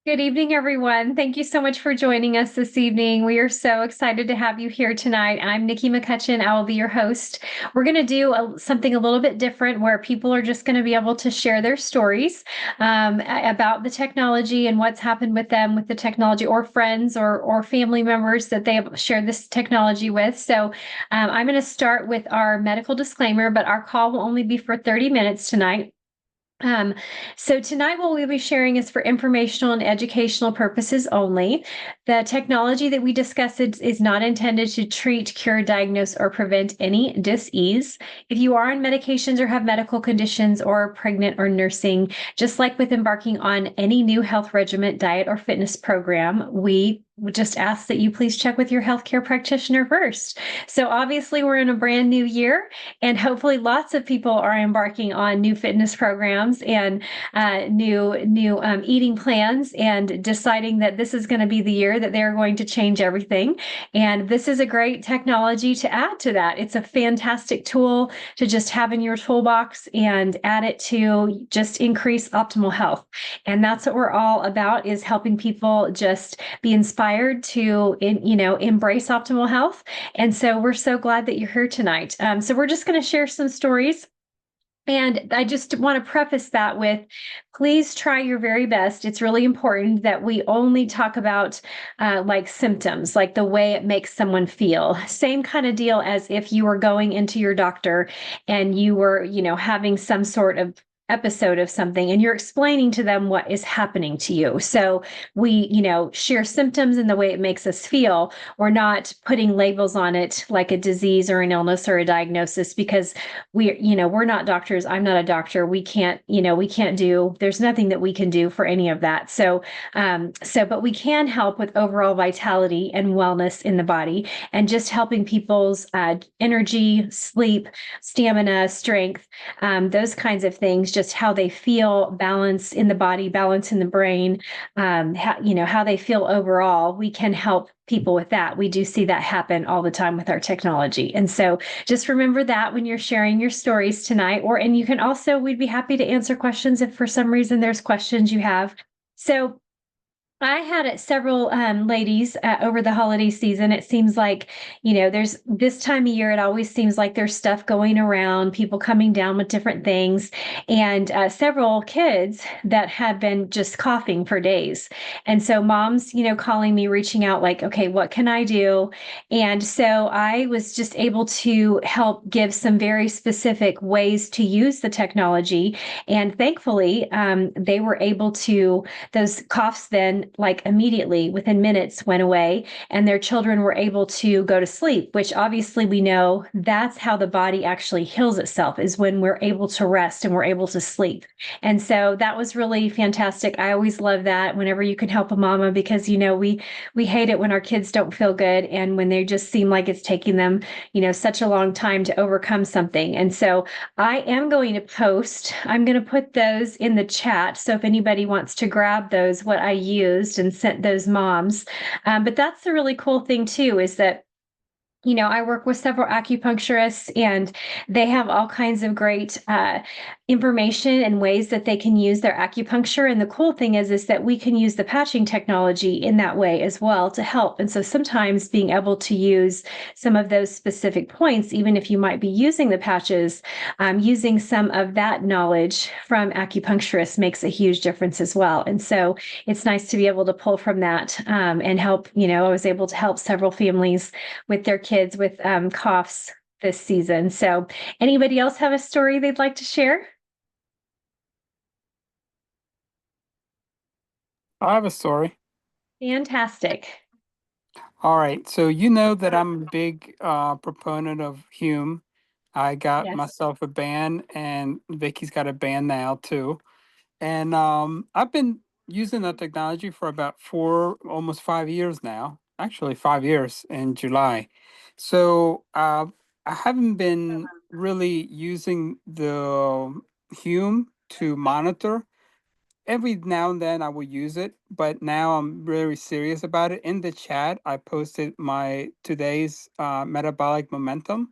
Good evening, everyone. Thank you so much for joining us this evening. We are so excited to have you here tonight. I'm Nikki McCutchen. I will be your host. We're going to do something a little bit different where people are just going to be able to share their stories about the technology and what's happened with them with the technology, or friends or family members that they have shared this technology with. So I'm going to start with our medical disclaimer, but our call will only be for 30 minutes tonight. Um, so tonight what we'll be sharing is for informational and educational purposes only. The technology that we discuss is not intended to treat, cure, diagnose, or prevent any dis-ease. If you are on medications or have medical conditions or are pregnant or nursing, just like with embarking on any new health regimen, diet, or fitness program, we would just ask that you please check with your healthcare practitioner first. So obviously we're in a brand new year, and hopefully lots of people are embarking on new fitness programs and new eating plans, and deciding that this is going to be the year that they're going to change everything. And this is a great technology to add to that. It's a fantastic tool to just have in your toolbox and add it to just increase optimal health. And that's what we're all about, is helping people just be inspired to embrace optimal health. And so we're so glad that you're here tonight. So we're just going to share some stories. And I just want to preface that with, please try your very best. It's really important that we only talk about like symptoms, like the way it makes someone feel. Same kind of deal as if you were going into your doctor and you were, having some sort of episode of something and you're explaining to them what is happening to you. So we, share symptoms and the way it makes us feel. We're not putting labels on it like a disease or an illness or a diagnosis, because we're not doctors. I'm not a doctor. There's nothing that we can do for any of that. But we can help with overall vitality and wellness in the body, and just helping people's energy, sleep, stamina, strength, those kinds of things, just how they feel, balance in the body, balance in the brain, how they feel overall. We can help people with that. We do see that happen all the time with our technology. And so just remember that when you're sharing your stories tonight, and you can also, we'd be happy to answer questions if for some reason there's questions you have. So I had several ladies over the holiday season. It seems like, there's this time of year, it always seems like there's stuff going around, people coming down with different things, and several kids that have been just coughing for days. And so moms, calling me, reaching out like, okay, what can I do? And so I was just able to help give some very specific ways to use the technology. And thankfully, they were able to, those coughs then, like immediately within minutes, went away, and their children were able to go to sleep, which obviously we know that's how the body actually heals itself, is when we're able to rest and we're able to sleep. And so that was really fantastic. I always love that whenever you can help a mama, because we hate it when our kids don't feel good and when they just seem like it's taking them, such a long time to overcome something. And so I am going to I'm going to put those in the chat. So if anybody wants to grab those, what I used and sent those moms. But that's the really cool thing too, is that I work with several acupuncturists, and they have all kinds of great information and ways that they can use their acupuncture. And the cool thing is that we can use the patching technology in that way as well to help. And so sometimes being able to use some of those specific points, even if you might be using the patches, using some of that knowledge from acupuncturists makes a huge difference as well. And so it's nice to be able to pull from that and help. I was able to help several families with their kids with coughs this season. So anybody else have a story they'd like to share? I have a story. Fantastic. All right. So you know that I'm a big proponent of Hume. I got Yes. myself a band, and Vicky's got a band now too. And I've been using the technology for about almost 5 years now. Actually, 5 years in July. So I haven't been really using the Hume to monitor. Every now and then I will use it, but now I'm very serious about it. In the chat, I posted my today's metabolic momentum,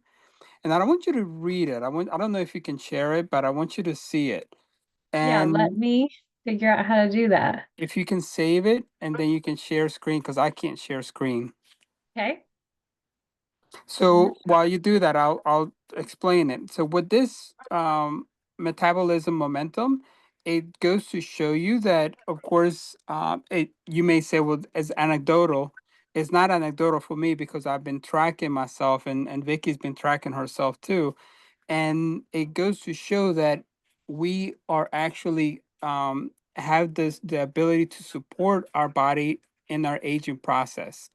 and I don't want you to read it. I don't know if you can share it, but I want you to see it. Yeah, let And me figure out how to do that. If you can save it and then you can share screen, because I can't share screen. Okay. So while you do that, I'll explain it. So with this metabolism momentum, it goes to show you that, of course, it you may say, well, as anecdotal. It's not anecdotal for me because I've been tracking myself, and Vicky's been tracking herself too. And it goes to show that we are actually have the ability to support our body in our aging process.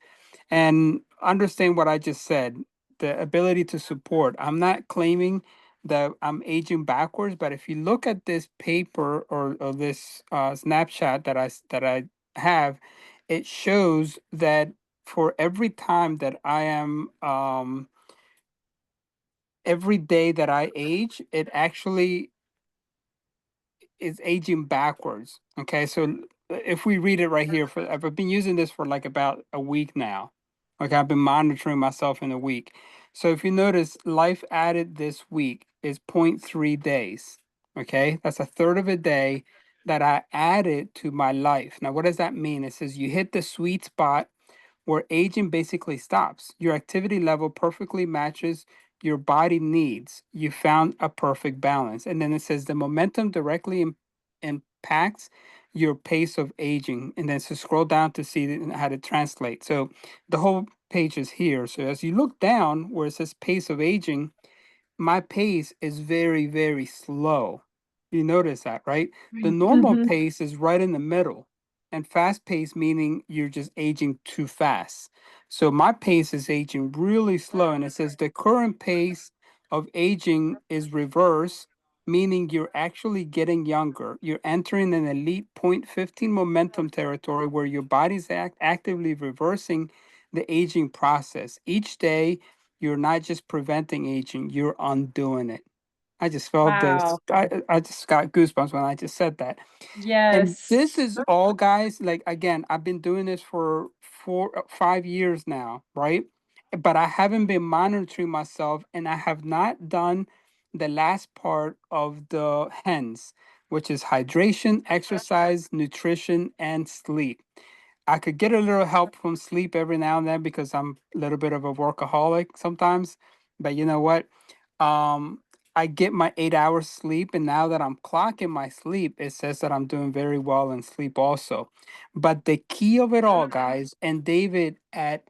And understand what I just said, the ability to support. I'm not claiming that I'm aging backwards, but if you look at this paper, or this snapshot that I have, it shows that for every time that I am every day that I age, it actually is aging backwards. Okay, so if we read it right here, for I've been using this for like about a week now. Okay, I've been monitoring myself in a week. So if you notice, life added this week is 0.3 days. Okay, that's a third of a day that I added to my life. Now, what does that mean? It says you hit the sweet spot where aging basically stops. Your activity level perfectly matches your body needs. You found a perfect balance. And then it says the momentum directly impacts your pace of aging. And then so scroll down to see how to translate. So the whole page is here. So as you look down where it says pace of aging, my pace is very, very slow. You notice that, right? The normal Mm-hmm. pace is right in the middle, and fast pace meaning you're just aging too fast. So my pace is aging really slow, and it says the current pace of aging is reverse, meaning you're actually getting younger. You're entering an elite 0.15 momentum territory where your body's actively reversing the aging process. Each day, you're not just preventing aging, you're undoing it. I just felt this. Wow. I just got goosebumps when I just said that. And Yes. this is all, guys, like, again, I've been doing this for 5 years now, right? But I haven't been monitoring myself, and I have not done the last part of the hens, which is hydration, exercise, nutrition, and sleep. I could get a little help from sleep every now and then because I'm a little bit of a workaholic sometimes. But you know what? Um, I get my 8 hours sleep, and now that I'm clocking my sleep, it says that I'm doing very well in sleep also. But the key of it all, guys, and David at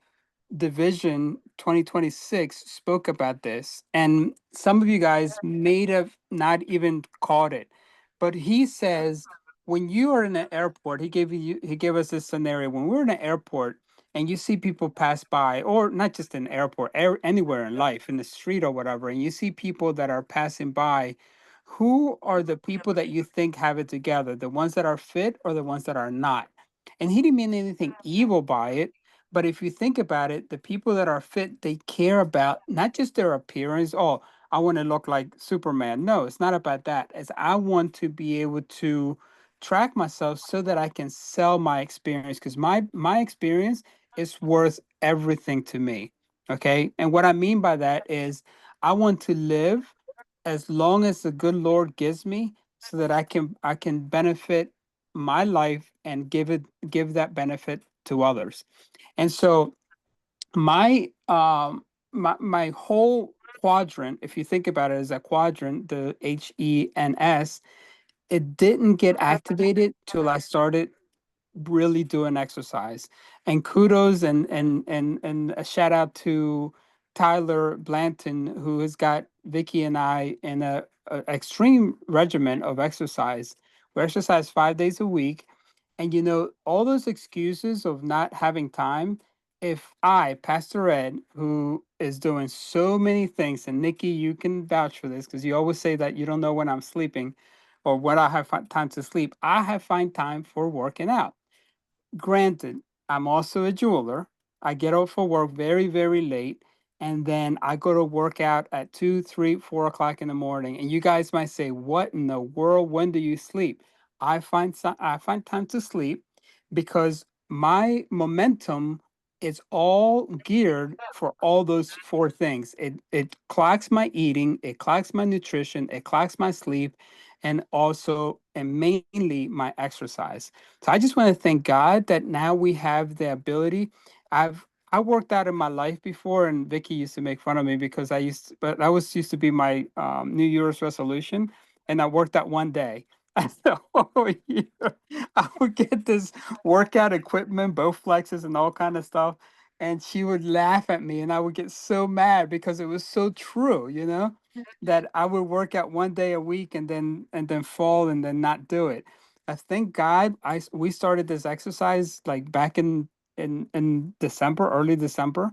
Division 2026 spoke about this, and some of you guys may have not even caught it, but he says when you are in an airport, he gave us this scenario. When we're in an airport and you see people pass by, or not just in an airport, anywhere in life, in the street or whatever, and you see people that are passing by, who are the people that you think have it together? The ones that are fit or the ones that are not? And he didn't mean anything evil by it. But if you think about it, the people that are fit, they care about not just their appearance. Oh, I want to look like Superman. No, it's not about that. As I want to be able to track myself so that I can sell my experience, because my experience is worth everything to me. Okay? And what I mean by that is I want to live as long as the good Lord gives me, so that I can benefit my life and give that benefit to others. And so my whole quadrant, if you think about it as a quadrant, the HENS, it didn't get activated till I started really doing exercise. And kudos and a shout out to Tyler Blanton, who has got Vicky and I in a extreme regimen of exercise. We exercise 5 days a week. And all those excuses of not having time, if I, Pastor Ed, who is doing so many things, and Nikki, you can vouch for this because you always say that you don't know when I'm sleeping or when I have time to sleep. I have find time for working out. Granted, I'm also a jeweler. I get out for work very, very late, and then I go to work out at 2, 3, 4 o'clock in the morning. And you guys might say, "What in the world? When do you sleep?" I find time to sleep because my momentum is all geared for all those four things. It clocks my eating, it clocks my nutrition, it clocks my sleep, and also and mainly my exercise. So I just want to thank God that now we have the ability. I worked out in my life before, and Vicky used to make fun of me because but that was used to be my New Year's resolution, and I worked out one day. The whole year, I would get this workout equipment, both flexes and all kind of stuff, and she would laugh at me, and I would get so mad because it was so true, that I would work out one day a week and then fall and then not do it. I thank God we started this exercise like back in December, early December,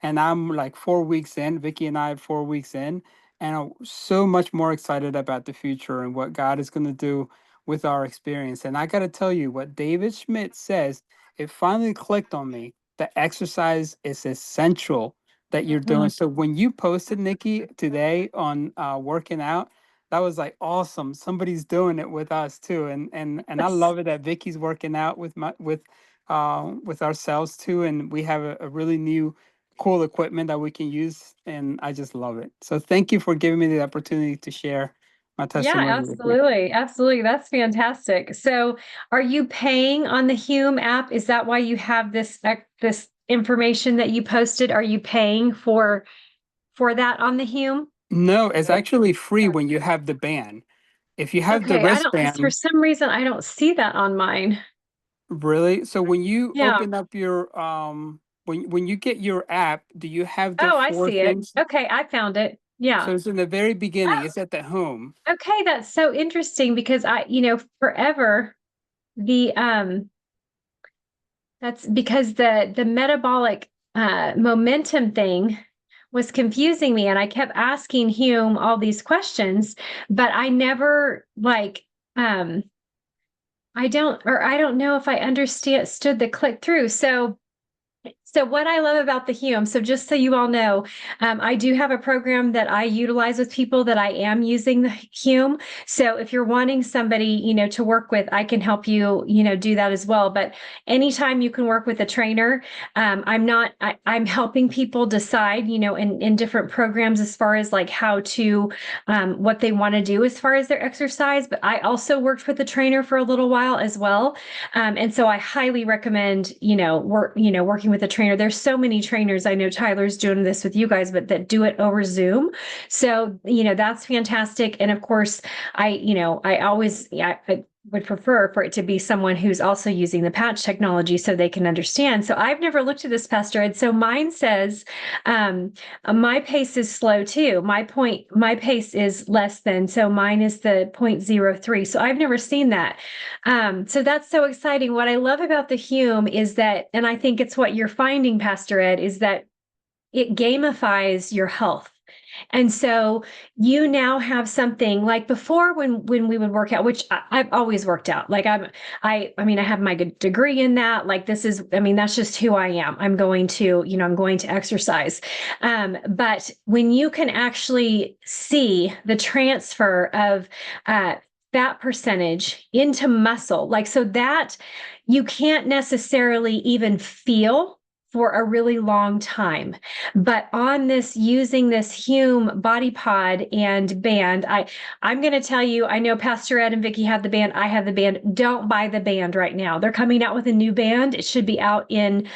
and I'm like 4 weeks in. Vicky and I are 4 weeks in, and I'm so much more excited about the future and what God is going to do with our experience. And I got to tell you, what David Schmidt says, it finally clicked on me. The exercise is essential that you're doing. Mhm. So when you posted, Nikki, today on working out, that was like awesome. Somebody's doing it with us too, and I Yes. love it that Vicky's working out with ourselves too, and we have a really new cool equipment that we can use, and I just love it. So thank you for giving me the opportunity to share my Yeah, testimony with you. absolutely. Absolutely. That's fantastic. So, are you paying on the Hume app? Is that why you have this information that you posted? Are you paying for that on the Hume? No, it's actually free when you have the band. If you have the Okay, I don't, because for wristband, some reason I don't see that on mine. really. So when you Yeah. open up your when you get your app, do you have the Oh, I four see it. things? Okay, I found it. Yeah. So it's in the very beginning. Oh, It's at the home. okay, that's so interesting because forever the that's because the metabolic momentum thing was confusing me, and I kept asking Hume all these questions, but I never um I don't know if I understand stood the click through. So what I love about the Hume, so just so you all know, I do have a program that I utilize with people that I am using the Hume. So if you're wanting somebody, to work with, I can help you, do that as well. But anytime you can work with a trainer, I'm helping people decide, in different programs as far as like how to, what they want to do as far as their exercise. But I also worked with a trainer for a little while as well. And so I highly recommend, working with a trainer. There's so many trainers. I know Tyler's doing this with you guys, but that do it over Zoom. So, that's fantastic. And of course, I would prefer for it to be someone who's also using the patch technology so they can understand. So I've never looked at this, Pastor Ed. So mine says, my pace is slow too. My pace is less than, so mine is the 0.03. So I've never seen that. So that's so exciting. What I love about the Hume is that, and I think it's what you're finding, Pastor Ed, is that it gamifies your health. And so you now have something like before when we would work out, which I've always worked out. Like I mean, I have my good degree in that. Like this is, I mean, that's just who I am. I'm going to exercise. But when you can actually see the transfer of fat percentage into muscle, like so that you can't necessarily even feel for a really long time. But on this, using this Hume body pod and band, I'm going to tell you, I know Pastor Ed and Vicky have the band. I have the band. Don't buy the band right now. They're coming out with a new band. It should be out in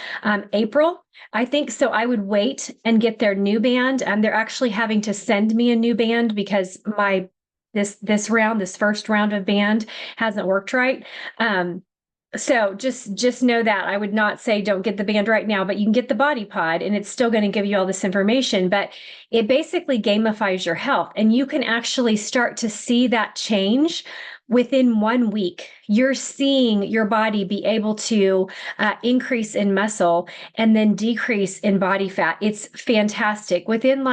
April, I think. So I would wait and get their new band. They're actually having to send me a new band because this first round of band hasn't worked right. So just know that I would not say don't get the band right now, but you can get the body pod and it's still going to give you all this information, but it basically gamifies your health and you can actually start to see that change within 1 week. You're seeing your body be able to increase in muscle and then decrease in body fat. It's fantastic. Within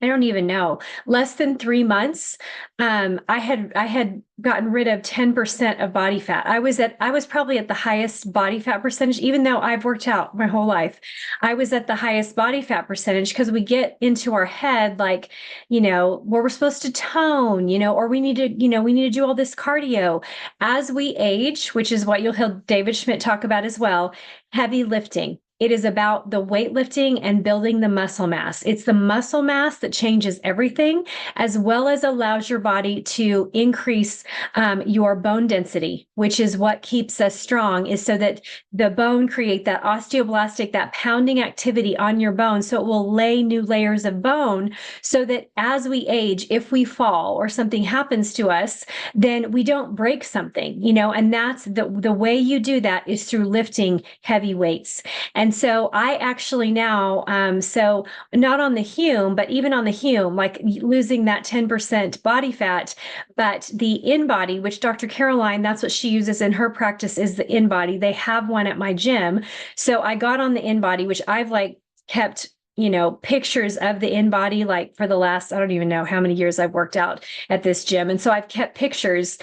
I don't even know, less than 3 months, I had gotten rid of 10% of body fat. I was probably at the highest body fat percentage, even though I've worked out my whole life. I was at the highest body fat percentage because we get into our head like, where we're supposed to tone, or we need to do all this cardio. As we age, which is what you'll hear David Schmidt talk about as well, heavy lifting. It is about the weightlifting and building the muscle mass. It's the muscle mass that changes everything, as well as allows your body to increase your bone density, which is what keeps us strong, is so that the bone create that osteoblastic, that pounding activity on your bone. So it will lay new layers of bone so that as we age, if we fall or something happens to us, then we don't break something, and that's the way you do that is through lifting heavy weights. And so I actually now, so not on the Hume, but even on the Hume, like losing that 10% body fat, but the InBody, which Dr. Caroline, that's what she uses in her practice, is the InBody. They have one at my gym. So I got on the InBody, which I've like kept pictures of the InBody like for the last, I don't even know how many years I've worked out at this gym. And so I've kept pictures.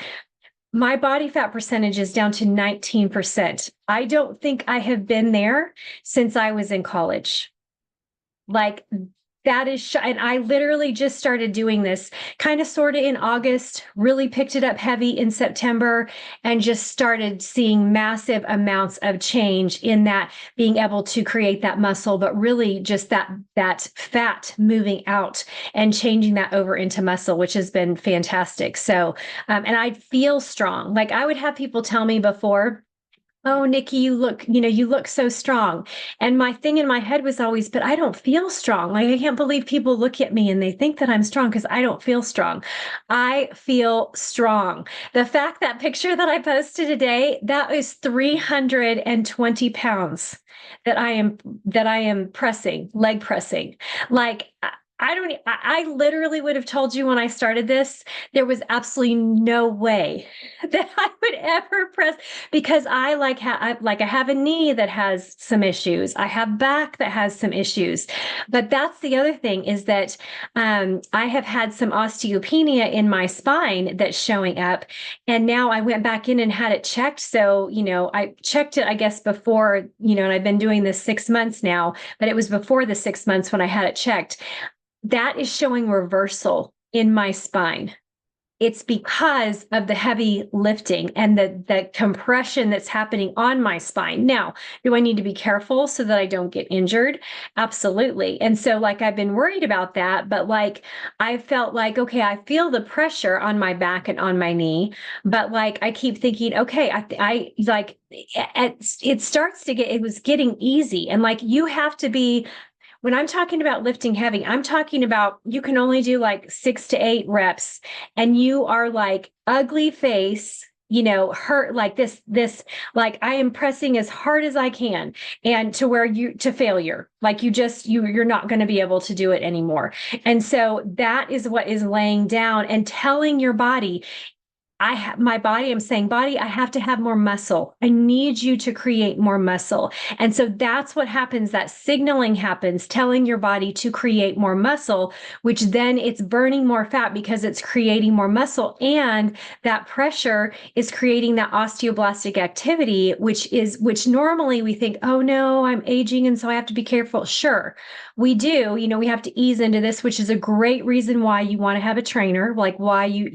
My body fat percentage is down to 19%. I don't think I have been there since I was in college. Like that is, and I literally just started doing this kind of sort of in August, really picked it up heavy in September, and just started seeing massive amounts of change in that being able to create that muscle, but really just that fat moving out and changing that over into muscle, which has been fantastic. So, and I feel strong. Like I would have people tell me before, "Oh, Nikki, you look so strong." And my thing in my head was always, but I don't feel strong. Like I can't believe people look at me and they think that I'm strong because I don't feel strong. I feel strong. The fact that picture that I posted today, that is 320 pounds that I am pressing, leg pressing. Like I don't, I literally would have told you when I started this, there was absolutely no way that I would ever press because I have a knee that has some issues. I have back that has some issues. But that's the other thing is that I have had some osteopenia in my spine that's showing up. And now I went back in and had it checked. So, I checked it, I guess, before, and I've been doing this 6 months now, but it was before the 6 months when I had it checked. That is showing reversal in my spine. It's because of the heavy lifting and the compression that's happening on my spine. Now, do I need to be careful so that I don't get injured? Absolutely. And so like I've been worried about that, but like I felt like, okay, I feel the pressure on my back and on my knee, but like I keep thinking, okay, I like it starts to get, it was getting easy. And like you have to be, when I'm talking about lifting heavy, I'm talking about you can only do like 6 to 8 reps and you are like ugly face, hurt like this, like I am pressing as hard as I can and to where to failure, like you're not going to be able to do it anymore. And so that is what is laying down and telling your body, my body, I'm saying, body, I have to have more muscle. I need you to create more muscle. And so that's what happens. That signaling happens, telling your body to create more muscle, which then it's burning more fat because it's creating more muscle. And that pressure is creating that osteoblastic activity, which normally we think, oh no, I'm aging. And so I have to be careful. Sure, we do. We have to ease into this, which is a great reason why you want to have a trainer, like why you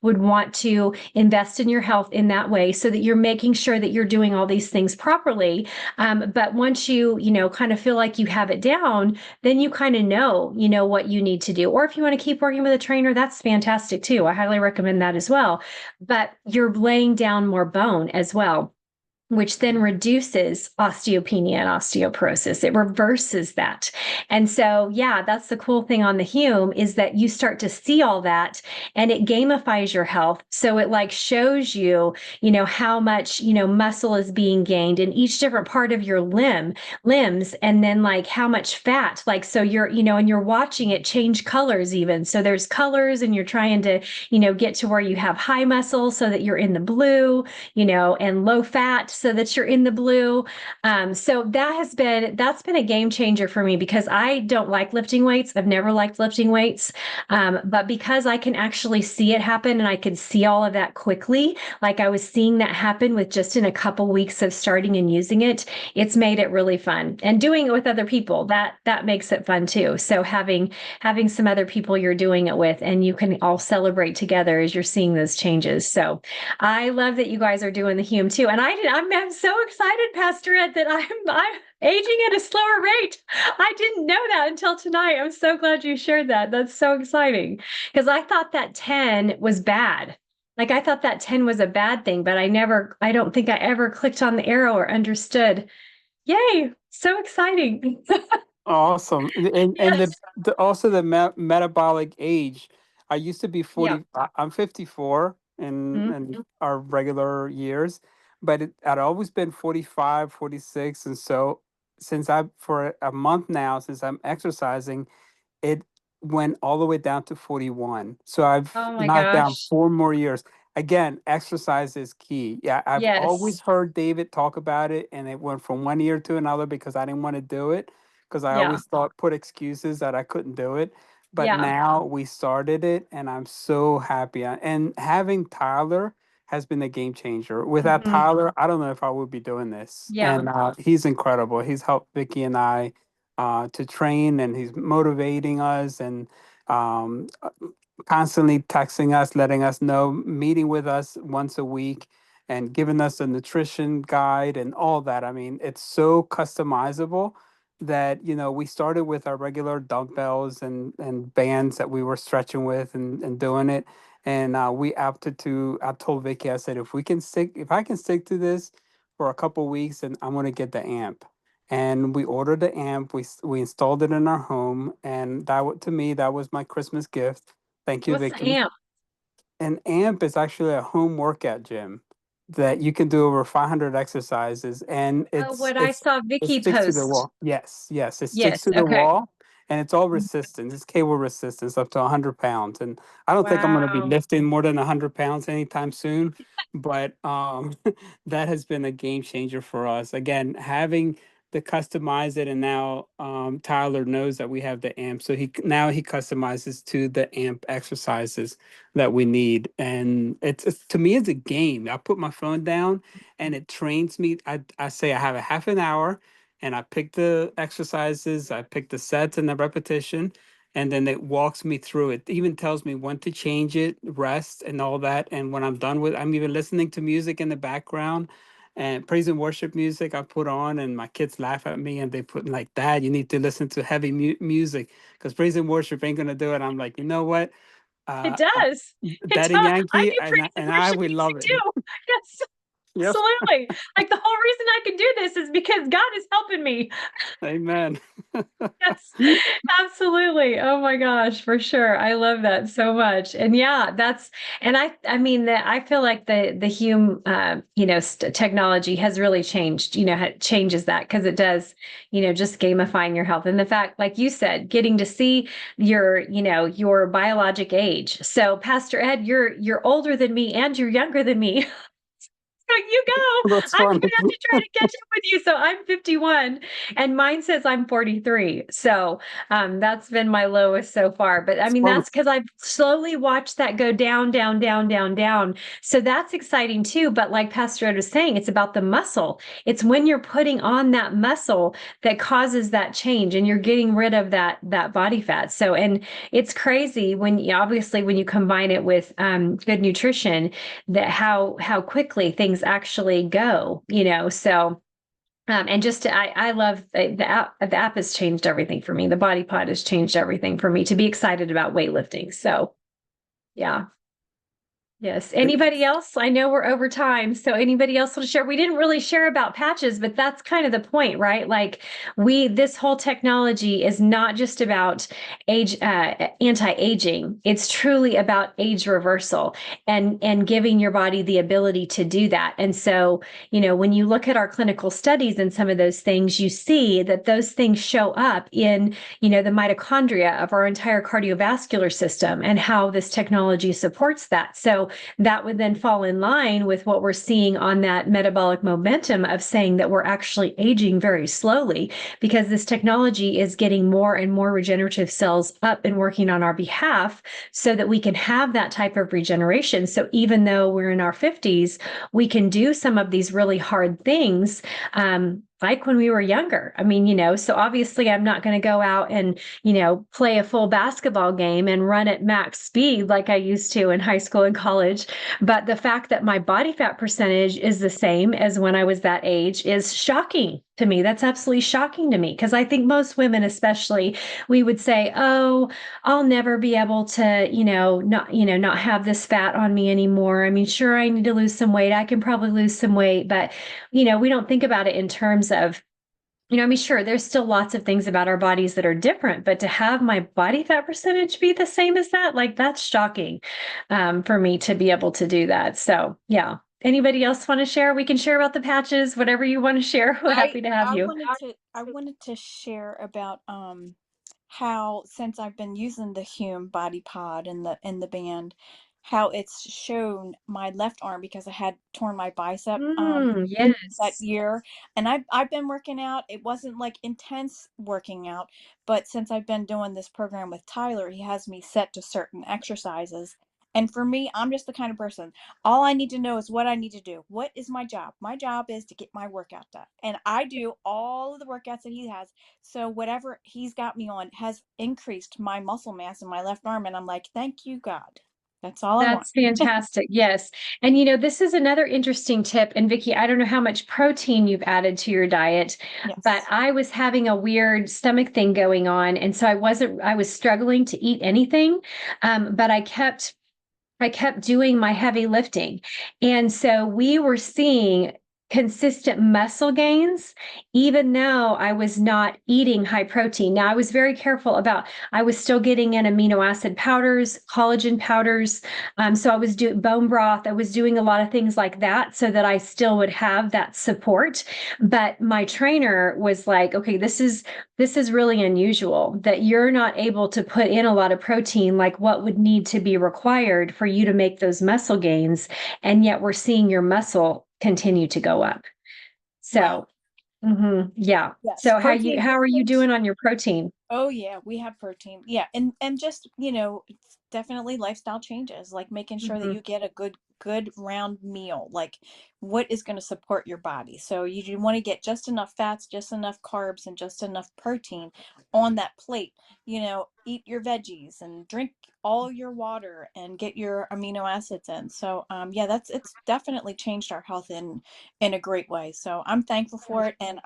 would want to invest in your health in that way so that you're making sure that you're doing all these things properly. But once you kind of feel like you have it down, then you kind of know what you need to do. Or if you want to keep working with a trainer, that's fantastic too. I highly recommend that as well. But you're laying down more bone as well, which then reduces osteopenia and osteoporosis. It reverses that. And so, yeah, that's the cool thing on the Hume is that you start to see all that and it gamifies your health. So it like shows you, how much, muscle is being gained in each different part of your limbs. And then like how much fat, like, so you're, and you're watching it change colors even. So there's colors and you're trying to, get to where you have high muscle so that you're in the blue, and low fat so that you're in the blue. So that's been a game changer for me because I don't like lifting weights. I've never liked lifting weights. But because I can actually see it happen and I could see all of that quickly, like I was seeing that happen with just in a couple weeks of starting and using it, it's made it really fun. And doing it with other people, that makes it fun too. So having some other people you're doing it with and you can all celebrate together as you're seeing those changes. So I love that you guys are doing the Hume too. And I'm I'm so excited, Pastor Ed, that I'm aging at a slower rate. I didn't know that until tonight. I'm so glad you shared that. That's so exciting because I thought that 10 was bad. Like I thought that 10 was a bad thing, but I don't think I ever clicked on the arrow or understood. Yay, so exciting. Awesome. And Yes. the also the metabolic age. I used to be Yeah. 40. I'm 54 Mhm. in our regular years, but I'd always been 45, 46. And so since for a month now, since I'm exercising, it went all the way down to 41. So I've Oh my knocked down gosh. 4 more years. Again, exercise is key. Yeah, I've always Yes. heard David talk about it, and it went from one year to another because I didn't want to do it because I Yeah. always thought put excuses that I couldn't do it. But Yeah. now we started it, and I'm so happy. And having Tyler has been a game changer. Without Mhm. Tyler, I don't know if I would be doing this. Yeah. And he's incredible. He's helped Vicky and I to train, and he's motivating us and um, uh, constantly texting us, letting us know, meeting with us once a week, and giving us a nutrition guide and all that. I mean, it's so customizable that we started with our regular dumbbells and bands that we were stretching with and doing it. And we opted to. I told Vicky, I said, if I can stick to this for a couple weeks, then I'm going to get the amp. And we ordered the amp. We installed it in our home, and to me that was my Christmas gift. Thank you, What's the Vicky. amp? An amp is actually a home workout gym that you can do over 500 exercises, and Oh, what I saw it Vicky sticks to the post. wall. Yes, yes, it sticks Yes. to the Okay. wall, and it's all resistance. It's cable resistance up to 100 pounds, and I don't think I'm going to be Wow. lifting more than 100 pounds anytime soon. But that has been a game changer for us. Again, having to customize it, and now Tyler knows that we have the amp, so he customizes to the amp exercises that we need. And it's to me, it's a game. I put my phone down and it trains me. I say I have a half an hour, and I pick the exercises, I pick the sets and the repetition, and then it walks me through it. Even tells me when to change it, rest and all that. And when I'm done with, I'm even listening to music in the background, and praise and worship music I put on, and my kids laugh at me and they put like, Dad, you need to listen to heavy music because praise and worship ain't gonna do it. I'm like, you know what? It I, does. It Daddy does. I Yankee do praise and and I worship we love music it. too. Yes, Yep. absolutely. Like the whole reason I can do this is because God is helping me. Amen. Yes, absolutely. Oh my gosh, for sure. I love that so much. And yeah, and I mean that I feel like the Hume, technology has really changed, changes that because it does, just gamifying your health. And the fact, like you said, getting to see your biologic age. So Pastor Ed, you're older than me and you're younger than me. You go. That's I'm funny. gonna have to try to catch up with you. So I'm 51 and mine says I'm 43. So that's been my lowest so far. But I It's mean, funny. that's because I've slowly watched that go down, down, down, down, down. So that's exciting too. But like Pastor Ed was saying, it's about the muscle. It's when you're putting on that muscle that causes that change and you're getting rid of that body fat. So and it's crazy obviously when you combine it with good nutrition that how quickly things actually go, so and I love the app. The app has changed everything for me. The body pod has changed everything for me to be excited about weightlifting. So yeah. Yes. Anybody else? I know we're over time. So anybody else want to share? We didn't really share about patches, but that's kind of the point, right? Like this whole technology is not just about anti-aging. It's truly about age reversal and giving your body the ability to do that. And so, when you look at our clinical studies and some of those things, you see that those things show up in, the mitochondria of our entire cardiovascular system and how this technology supports that. So that would then fall in line with what we're seeing on that metabolic momentum of saying that we're actually aging very slowly because this technology is getting more and more regenerative cells up and working on our behalf so that we can have that type of regeneration. So even though we're in our 50s, we can do some of these really hard things like when we were younger. I mean, so obviously I'm not going to go out and, play a full basketball game and run at max speed like I used to in high school and college. But the fact that my body fat percentage is the same as when I was that age is shocking to me. That's absolutely shocking to me because I think most women, especially, we would say, "Oh, I'll never be able to, not have this fat on me anymore. I mean, sure, I need to lose some weight. I can probably lose some weight, but, we don't think about it in terms of, I mean, sure, there's still lots of things about our bodies that are different, but to have my body fat percentage be the same as that, like that's shocking for me to be able to do that. So, yeah. Anybody else want to share? We can share about the patches, whatever you want to share. We're happy to have you. I wanted to share about how, since I've been using the Hume body pod and the band, how it's shown my left arm, because I had torn my bicep that Yes. year, and I've been working out. It wasn't like intense working out, but since I've been doing this program with Tyler, he has me set to certain exercises. And for me, I'm just the kind of person, all I need to know is what I need to do. What is my job? My job is to get my workout done. And I do all of the workouts that he has. So whatever he's got me on has increased my muscle mass in my left arm. And I'm like, thank you, God. That's all I want. That's fantastic. Yes. And this is another interesting tip. And Vicky, I don't know how much protein you've added to your diet, but Yes. I was having a weird stomach thing going on. And so I was struggling to eat anything. But I kept doing my heavy lifting. And so we were seeing consistent muscle gains, even though I was not eating high protein. Now, I was very careful about, I was still getting in amino acid powders, collagen powders. So I was doing bone broth. I was doing a lot of things like that so that I still would have that support. But my trainer was like, okay, this is really unusual that you're not able to put in a lot of protein like what would need to be required for you to make those muscle gains. And yet we're seeing your muscle continue to go up. Wow. So, yeah. Yes. So how are you doing on your protein? Oh yeah, we have protein. Yeah, and just, it's definitely lifestyle changes, like making sure that Mhm. you get a good round meal, like what is going to support your body. So you want to get just enough fats, just enough carbs, and just enough protein on that plate. Eat your veggies and drink all your water and get your amino acids in. So yeah, it's definitely changed our health in a great way. So I'm thankful for it, and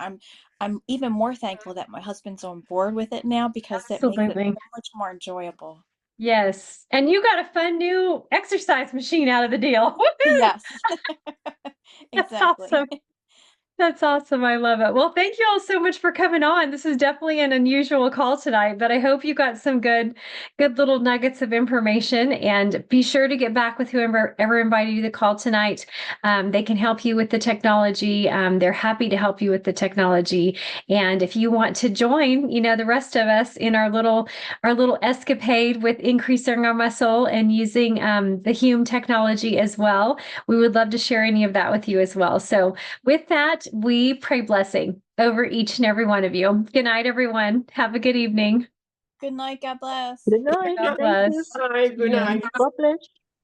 I'm even more thankful that my husband's on board with it now, because that makes it Absolutely. so much more enjoyable. Yes. And you got a fun new exercise machine out of the deal. Woohoo! Yes. That's Exactly. awesome. That's awesome. I love it. Well, thank you all so much for coming on. This is definitely an unusual call tonight, but I hope you got some good little nuggets of information. And be sure to get back with whoever ever invited you to the call tonight. They can help you with the technology. They're happy to help you with the technology. And if you want to join, the rest of us in our little escapade with increasing our muscle and using the Hume technology as well, we would love to share any of that with you as well. So with that, we pray blessing over each and every one of you. Good night, everyone. Have a good evening. Good night. God bless. Good night. God Thank you. bless. Bye. Good Yes. night. God bless.